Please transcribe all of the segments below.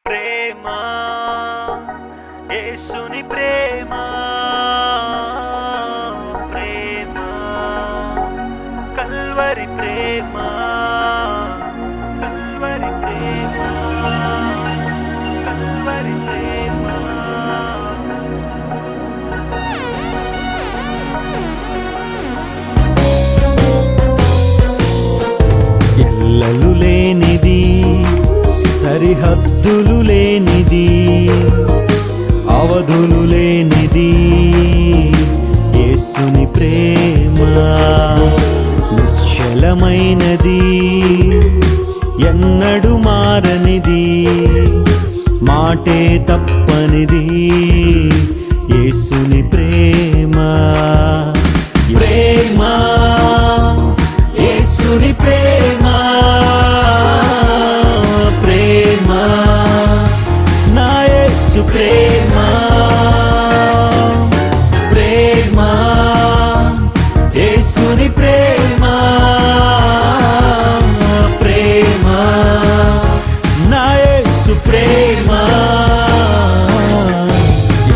ప్రేమ యేసుని ప్రేమ ప్రేమ కల్వరి ప్రేమ కల్వరి ప్రేమ కల్వరి ప్రేమ ఎల్లలు లేనిది సరిహద్దులు లేనిది అవధులు లేనిది యేసుని ప్రేమ నిశ్చలమైనది ఎన్నడు మారనిది మాటే తప్పనిది యేసుని ప్రేమ ప్రేమ యేసుని ప్రేమ ప్రేమ నా యేసు ప్రేమ ప్రేమ యేసుని ప్రేమ ప్రేమ నా యేసు ప్రేమ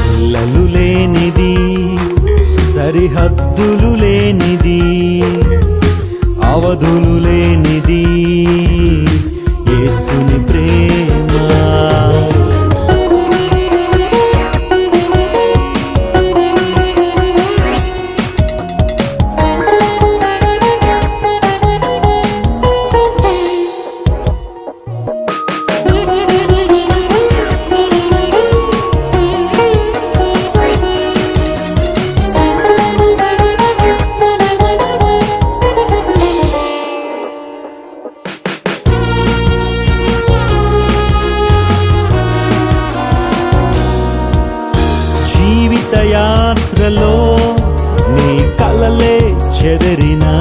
ఎల్లలు లేనిది సరిహద్దులు లేనిది అవధులు లేనిది యేసుని ప్రేమ జీవిత యాత్రలో నీ కలలే చెదరినా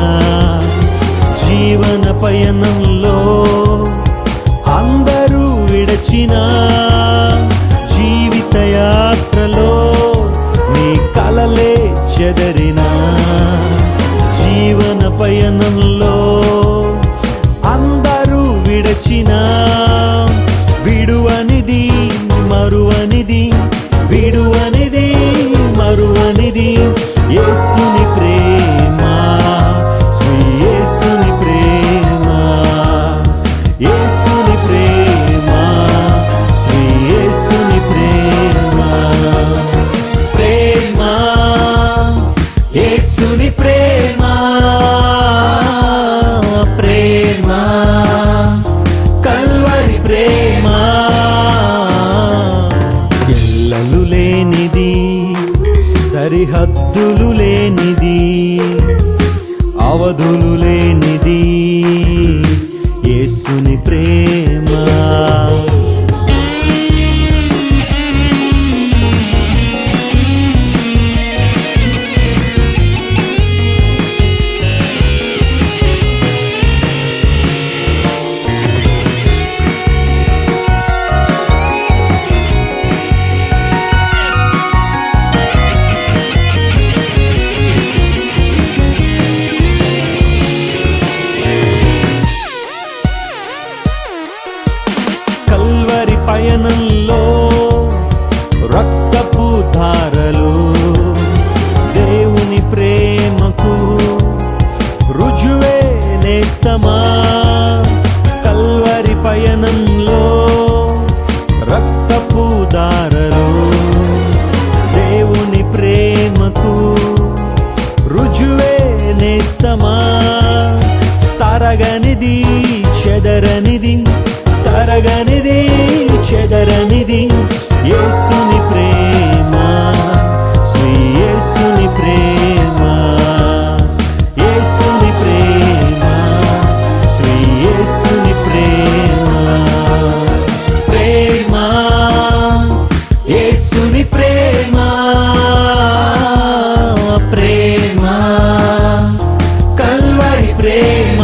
జీవన పయనంలో అందరూ విడచిన జీవిత యాత్రలో నీ కలలే చెదరినా జీవన పయనంలో అందరూ విడచిన విడువనిది మరువనిది విడువనిది మరువనిది యేసుని ప్రేమ శ్రీ యేసుని ప్రేమ యేసుని ప్రేమ శ్రీ యేసుని ప్రేమ ప్రేమ యేసుని ప్రేమ ప్రేమ కల్వరి ప్రేమ ఎల్లలు లేనిది సరిహద్దులు లేనిది అవధులు లేనిది యేసుని ప్రేమ కల్వరి పయనంలో రక్తపు ధారలు దేవుని ప్రేమకు రుజువే నేస్తమా కల్వరి పయనంలో రక్తపు ధారలు దేవుని ప్రేమకు రుజువే నేస్తమా తరగనిది చెదరనిది తరగనిది చెదరనిది యేసుని ప్రేమ శ్రీ యేసుని ప్రేమ యేసుని ప్రేమ శ్రీ యేసుని ప్రేమ ప్రేమ యేసుని ప్రేమ ప్రేమ కల్వరి ప్రేమ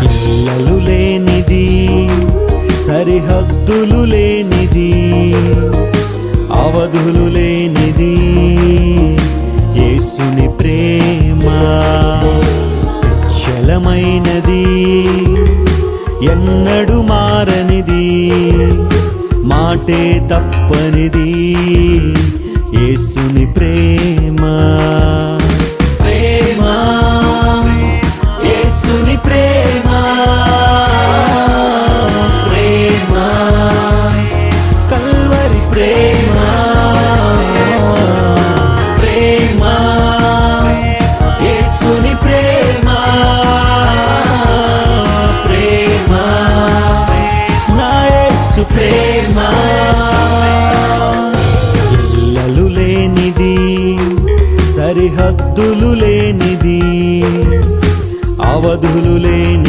ఎల్లలు లేనిది సరిహద్దులు లేనిది అవధులు లేనిది యేసుని ప్రేమ చలమైనది ఎన్నడు మారనిది, మాటే తప్పనిది యేసుని ప్రేమ. ప్రేమ యేసుని ప్రేమ, ప్రేమ కల్వరి ప్రేమ, ప్రేమ యేసుని ప్రేమ, ప్రేమ నా యేసు ప్రేమ. ఎల్లలు లేనిది, సరిహద్దులు లేనిది, అవధులు లేని